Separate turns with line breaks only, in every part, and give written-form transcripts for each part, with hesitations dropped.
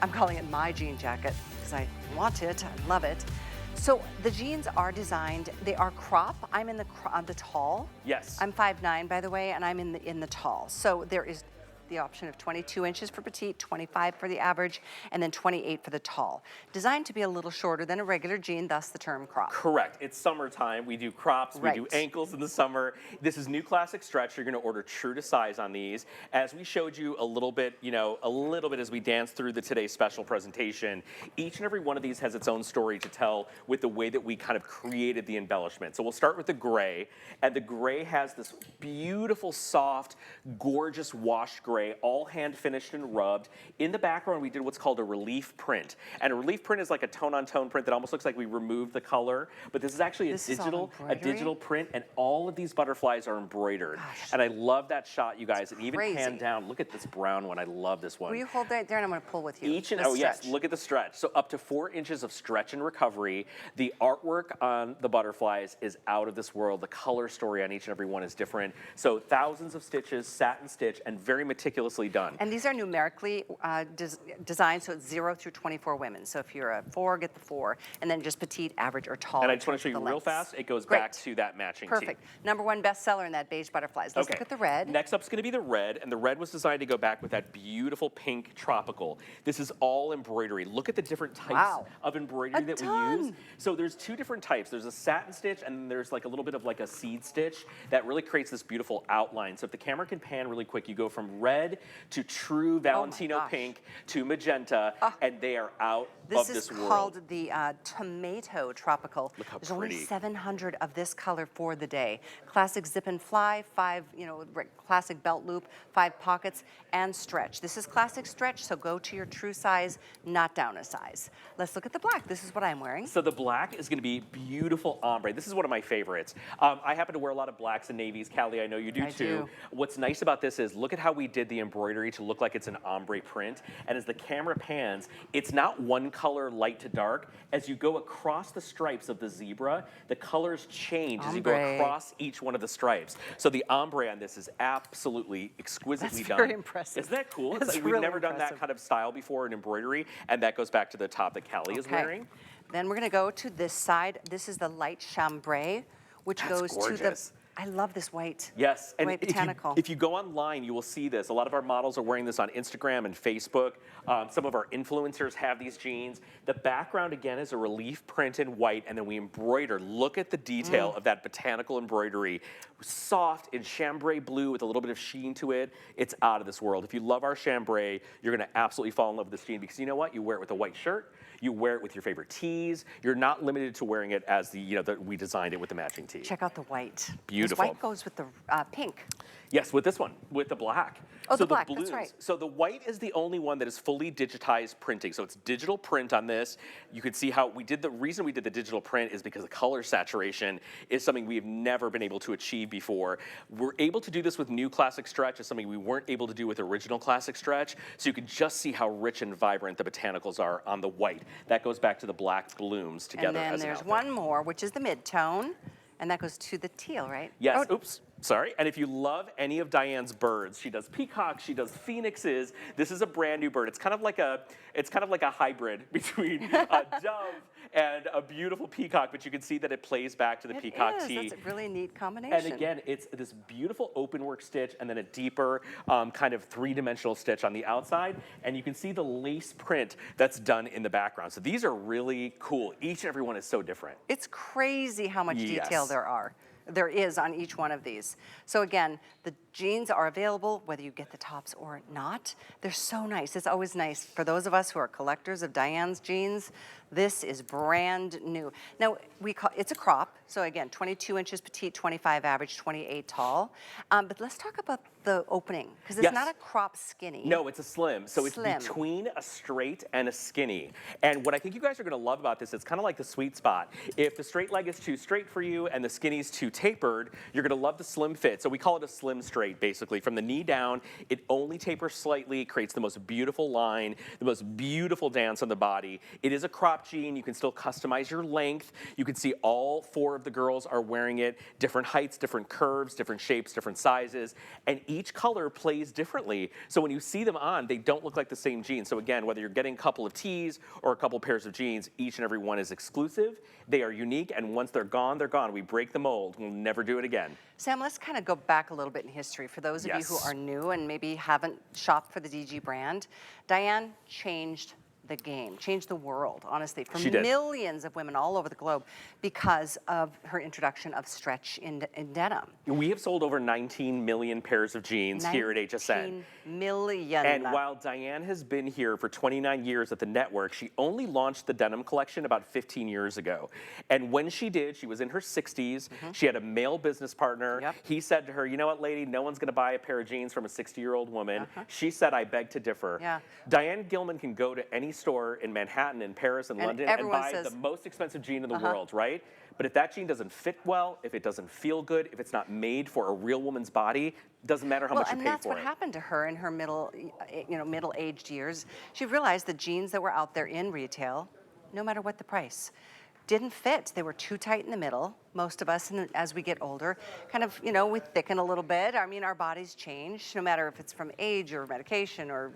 I'm calling it my jean jacket because I want it, I love it. So the jeans are designed, they are crop. I'm in the tall.
Yes.
I'm 5'9", by the way, and I'm in the tall. So there is the option of 22 inches for petite, 25 for the average, and then 28 for the tall. Designed to be a little shorter than a regular jean, thus the term crop.
Correct. It's summertime. We do crops.
Right.
We do ankles in the summer. This is new classic stretch. You're going to order true to size on these. As we showed you a little bit, as we danced through the today's special presentation, each and every one of these has its own story to tell with the way that we kind of created the embellishment. So we'll start with the gray, and the gray has this beautiful, soft, gorgeous washed gray, all hand finished and rubbed. In the background, we did what's called a relief print. And a relief print is like a tone-on-tone print that almost looks like we removed the color, but this is actually a digital print, and all of these butterflies are embroidered. Gosh. And I love that shot, you guys. And even hand down, look at this brown one. I love this one.
Will you hold that there, and I'm going to pull with you?
Yes, look at the stretch. So up to 4 inches of stretch and recovery. The artwork on the butterflies is out of this world. The color story on each and every one is different. So thousands of stitches, satin stitch, and very meticulously done.
And these are numerically designed, so it's 0 through 24 women. So if you're a 4, get the 4, and then just petite, average, or tall.
And I just want to show you real fast, it goes back to that matching tee.
Perfect. #1 bestseller in that beige butterflies. Let's look at the red.
Next up is going to be the red, and the red was designed to go back with that beautiful pink tropical. This is all embroidery. Look at the different types of embroidery that we use. So there's 2 different types. There's a satin stitch, and there's like a little bit of like a seed stitch that really creates this beautiful outline. So if the camera can pan really quick, you go from red to true Valentino pink to magenta, and they are out of this world. This is called
the tomato tropical.
Look how
There's
pretty.
only 700 of this color for the day. Classic zip and fly, 5, classic belt loop, 5 pockets, and stretch. This is classic stretch, so go to your true size, not down a size. Let's look at the black. This is what I'm wearing.
So the black is going to be beautiful ombre. This is one of my favorites. I happen to wear a lot of blacks and navies. Callie, I know you do too. What's nice about this is look at how we did the embroidery to look like it's an ombre print. And as the camera pans, it's not one color light to dark. As you go across the stripes of the zebra, the colors change as you go across each one of the stripes. So the ombre on this is absolutely exquisitely done.
Very impressive.
Isn't that cool?
It's
We've
really
never done that kind of style before in embroidery, and that goes back to the top that Callie is wearing.
Then we're going to go to this side. This is the light chambray, which goes to the... I love this white.
Yes, and
white botanical.
If you go online, you will see this. A lot of our models are wearing this on Instagram and Facebook. Some of our influencers have these jeans. The background, again, is a relief print in white, and then we embroider. Look at the detail of that botanical embroidery. Soft in chambray blue with a little bit of sheen to it. It's out of this world. If you love our chambray, you're going to absolutely fall in love with this jean because you know what? You wear it with a white shirt. You wear it with your favorite tees. You're not limited to wearing it as we designed it with the matching tee.
Check out the white.
Beautiful.
This white goes with the pink.
Yes, with this one, with the black.
Oh,
so
the black,
blues,
that's right.
So the white is the only one that is fully digitized printing. So it's digital print on this. You can see how we did the reason we did the digital print is because the color saturation is something we have never been able to achieve before. We're able to do this with new classic stretch. It's something we weren't able to do with original classic stretch. So you can just see how rich and vibrant the botanicals are on the white. That goes back to the black blooms together as an outfit.
And then there's one more, which is the mid-tone, and that goes to the teal, right?
Yes, oops. Sorry, and if you love any of Diane's birds, she does peacocks, she does phoenixes. This is a brand new bird. It's kind of like a hybrid between a dove and a beautiful peacock, but you can see that it plays back to the peacock tee.
That's a really neat combination.
And again, it's this beautiful open work stitch and then a deeper kind of 3-dimensional stitch on the outside. And you can see the lace print that's done in the background. So these are really cool. Each and every one is so different.
It's crazy how much detail there is on each one of these. So again, the jeans are available whether you get the tops or not. They're so nice. It's always nice for those of us who are collectors of Diane's jeans. This is brand new. Now, it's a crop. So again, 22 inches petite, 25 average, 28 tall. But let's talk about the opening, because it's not a crop skinny.
No, it's a slim. So it's between a straight and a skinny. And what I think you guys are going to love about this, it's kind of like the sweet spot. If the straight leg is too straight for you and the skinny is too tapered, you're going to love the slim fit. So we call it a slim straight. straight, basically. From the knee down, it only tapers slightly, creates the most beautiful line, the most beautiful dance on the body. It is a crop jean. You can still customize your length. You can see all 4 of the girls are wearing it, different heights, different curves, different shapes, different sizes, and each color plays differently. So when you see them on, they don't look like the same jeans. So again, whether you're getting a couple of tees or a couple pairs of jeans, each and every one is exclusive. They are unique, and once they're gone, they're gone. We break the mold. We'll never do it again.
Sam, let's kind of go back a little bit in history. For those of you who are new and maybe haven't shopped for the DG brand, Diane changed the game, changed the world, honestly, for millions of women all over the globe because of her introduction of stretch in denim.
We have sold over 19 million pairs of jeans here at HSN.
19 million.
And while Diane has been here for 29 years at the network, she only launched the denim collection about 15 years ago. And when she did, she was in her 60s. She had a male business partner. He said to her, you know what, lady, no one's going to buy a pair of jeans from a 60-year-old woman. She said, I beg to differ. Diane Gilman can go to any store in Manhattan, in Paris, and London and buy the most expensive jean in the world, right? But if that jean doesn't fit well, if it doesn't feel good, if it's not made for a real woman's body, doesn't matter how much you pay for it.
And that's what happened to her in her middle-aged years. She realized the jeans that were out there in retail, no matter what the price, didn't fit. They were too tight in the middle. Most of us, as we get older, kind of, we thicken a little bit. I mean, our bodies change, no matter if it's from age or medication or,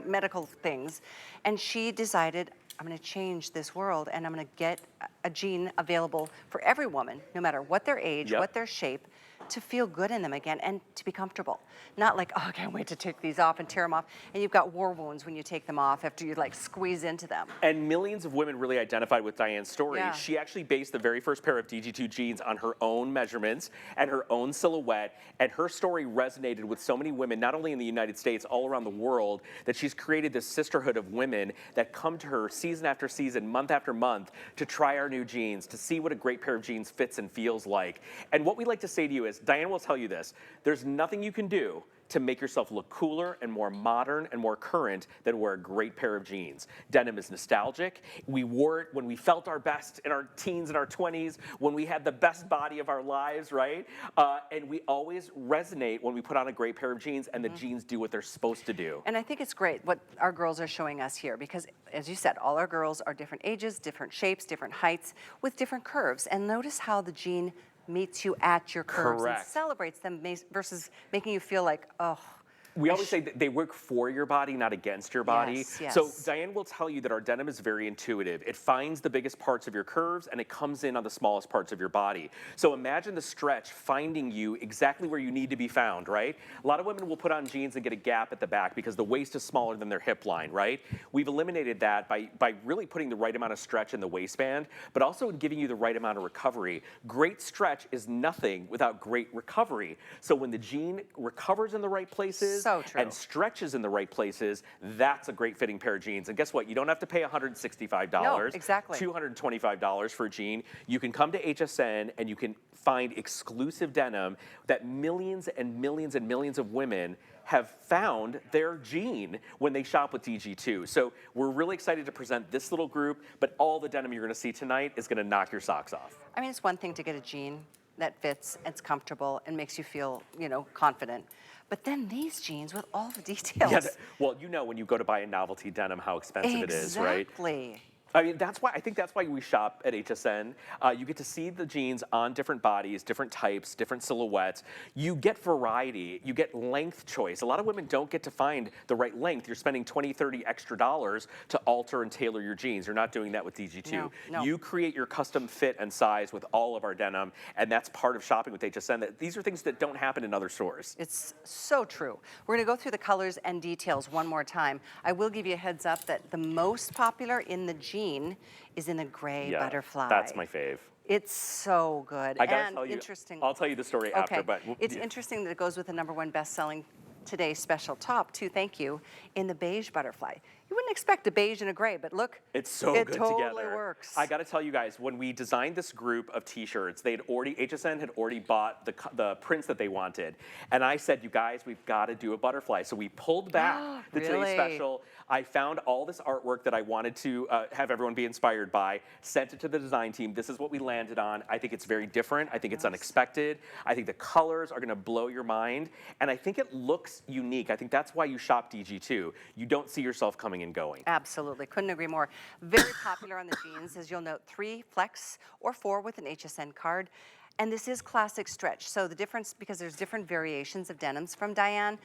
medical things. And she decided, I'm going to change this world, and I'm going to get a jean available for every woman, no matter what their age, what their shape, to feel good in them again and to be comfortable. Not like, oh, I can't wait to take these off and tear them off. And you've got war wounds when you take them off after you squeeze into them.
And millions of women really identified with Diane's story. She actually based the very first pair of DG2 jeans on her own measurements and her own silhouette. And her story resonated with so many women, not only in the United States, all around the world, that she's created this sisterhood of women that come to her season after season, month after month, to try our new jeans, to see what a great pair of jeans fits and feels like. And what we like to say to you is, Diane will tell you this, there's nothing you can do to make yourself look cooler and more modern and more current than wear a great pair of jeans. Denim is nostalgic. We wore it when we felt our best in our teens and our 20s, when we had the best body of our lives, right? And we always resonate when we put on a great pair of jeans and the jeans do what they're supposed to do.
And I think it's great what our girls are showing us here because, as you said, all our girls are different ages, different shapes, different heights, with different curves. And notice how the jean meets you at your curves and celebrates them versus making you feel like, oh.
We always say that they work for your body, not against your body. So Diane will tell you that our denim is very intuitive. It finds the biggest parts of your curves and it comes in on the smallest parts of your body. So imagine the stretch finding you exactly where you need to be found, right? A lot of women will put on jeans and get a gap at the back because the waist is smaller than their hip line, right? We've eliminated that by really putting the right amount of stretch in the waistband, but also giving you the right amount of recovery. Great stretch is nothing without great recovery. So when the jean recovers in the right places, and stretches in the right places, that's a great fitting pair of jeans. And guess what? You don't have to pay $165, $225 for a jean. You can come to HSN and you can find exclusive denim that millions and millions and millions of women have found their jean when they shop with DG2. So we're really excited to present this little group, but all the denim you're gonna see tonight is gonna knock your socks off.
I mean, it's one thing to get a jean that fits, it's comfortable, and makes you feel, confident. But then these jeans with all the details.
Well, when you go to buy a novelty denim, how expensive it is, right?
Exactly.
I mean, I think that's why we shop at HSN. You get to see the jeans on different bodies, different types, different silhouettes. You get variety, you get length choice. A lot of women don't get to find the right length. You're spending $20, $30 extra to alter and tailor your jeans. You're not doing that with DG2.
No.
You create your custom fit and size with all of our denim, and that's part of shopping with HSN. These are things that don't happen in other stores.
It's so true. We're gonna go through the colors and details one more time. I will give you a heads up that the most popular in the jean is in the gray butterfly.
That's my fave.
It's so good and interesting.
I'll tell you the story after, but
it's interesting that it goes with the #1 best-selling Today special top too. Thank you in the beige butterfly. You wouldn't expect a beige and a gray, but look,
It's so
it
good
totally
together.
works.
I got to tell you guys, when we designed this group of T-shirts, HSN had already bought the prints that they wanted, and I said, you guys, we've got to do a butterfly. So we pulled back the
Really?
Today's Special. I found all this artwork that I wanted to have everyone be inspired by, sent it to the design team. This is what we landed on. I think it's very different. I think it's unexpected. I think the colors are going to blow your mind, and I think it looks unique. I think that's why you shop DG2. You don't see yourself coming and going.
Absolutely, couldn't agree more. Very popular on the jeans, as you'll note, 3 flex or 4 with an HSN card. And this is classic stretch. So the difference, because there's different variations of denims from Diane,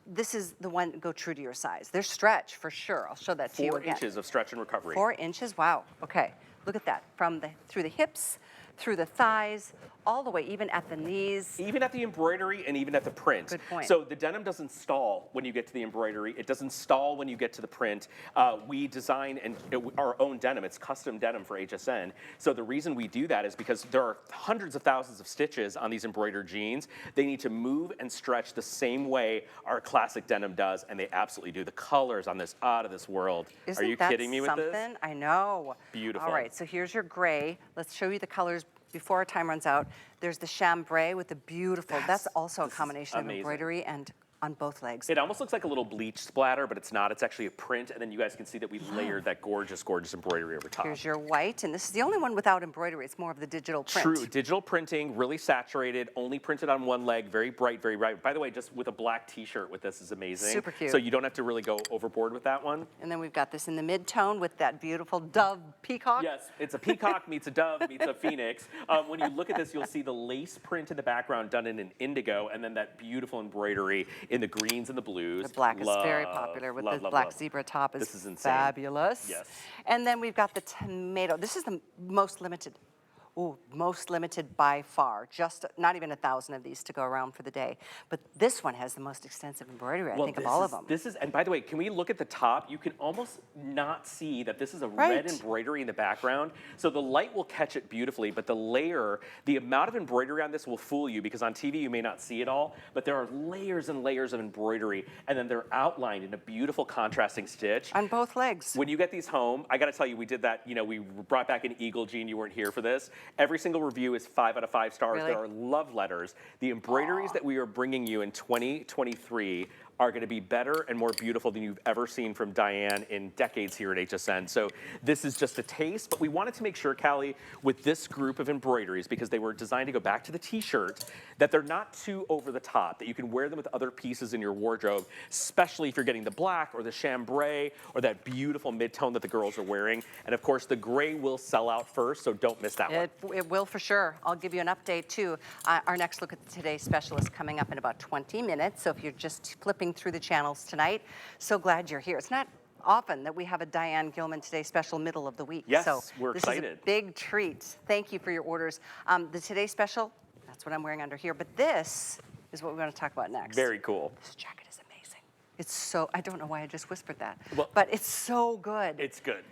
this is the one go true to your size. There's stretch for sure. I'll show that to you
4
again.
inches of stretch and recovery.
4 inches, wow, okay. Look at that, through the hips, through the thighs, all the way, even at the knees.
Even at the embroidery and even at the print.
Good point.
So the denim doesn't stall when you get to the embroidery. It doesn't stall when you get to the print. We design our own denim. It's custom denim for HSN. So the reason we do that is because there are hundreds of thousands of stitches on these embroidered jeans. They need to move and stretch the same way our classic denim does, and they absolutely do. The colors on this, out of this world.
Isn't
Are you
that
kidding me with this?
something? I know.
Beautiful.
All right, so here's your gray. Let's show you the colors before our time runs out. There's the chambray with the beautiful, that's also a combination of
amazing.
embroidery and on both legs.
It almost looks like a little bleach splatter, but it's not. It's actually a print, and then you guys can see that we layered that gorgeous, gorgeous embroidery over top.
Here's your white, and this is the only one without embroidery. It's more of the digital print.
True, digital printing, really saturated, only printed on one leg, very bright, very bright. By the way, just with a black t-shirt with this is amazing.
Super cute.
So you don't have to really go overboard with that one.
And then we've got this in the mid-tone with that beautiful dove peacock.
Yes, it's a peacock meets a dove meets a phoenix. When you look at this, you'll see the lace print in the background done in an indigo, and then that beautiful embroidery in the greens and the blues.
The black is very popular with the black zebra top is
This is insane.
fabulous.
Yes.
And then we've got the tomato. This is the most limited. Ooh, most limited by far. Just not even 1,000 of these to go around for the day. But this one has the most extensive embroidery, I think, of all of them.
This is, and by the way, can we look at the top? You can almost not see that this is a red embroidery in the background. So the light will catch it beautifully, but the layer, the amount of embroidery on this will fool you because on TV you may not see it all, but there are layers and layers of embroidery, and then they're outlined in a beautiful contrasting stitch.
On both legs.
When you get these home, I gotta tell you, we did that, we brought back an eagle, Jean, you weren't here for this. Every single review is 5 out of 5 stars.
Really?
There are love letters. The embroideries that we are bringing you in 2023 are going to be better and more beautiful than you've ever seen from Diane in decades here at HSN. So this is just a taste, but we wanted to make sure, Callie, with this group of embroideries, because they were designed to go back to the t-shirt, that they're not too over the top, that you can wear them with other pieces in your wardrobe, especially if you're getting the black or the chambray or that beautiful mid-tone that the girls are wearing. And of course, the gray will sell out first, so don't miss that one.
It will for sure. I'll give you an update too. Our next look at the Today's Special is coming up in about 20 minutes. So if you're just flipping through the channels tonight, so glad you're here. It's not often that we have a Diane Gilman Today Special middle of the week.
Yes,
so
we're
this
excited.
is a big treat. Thank you for your orders. The Today Special, that's what I'm wearing under here, but this is what we're going to talk about next.
Very cool.
This jacket is amazing. It's so, I don't know why I just whispered that,
Well,
but it's so good.
It's good.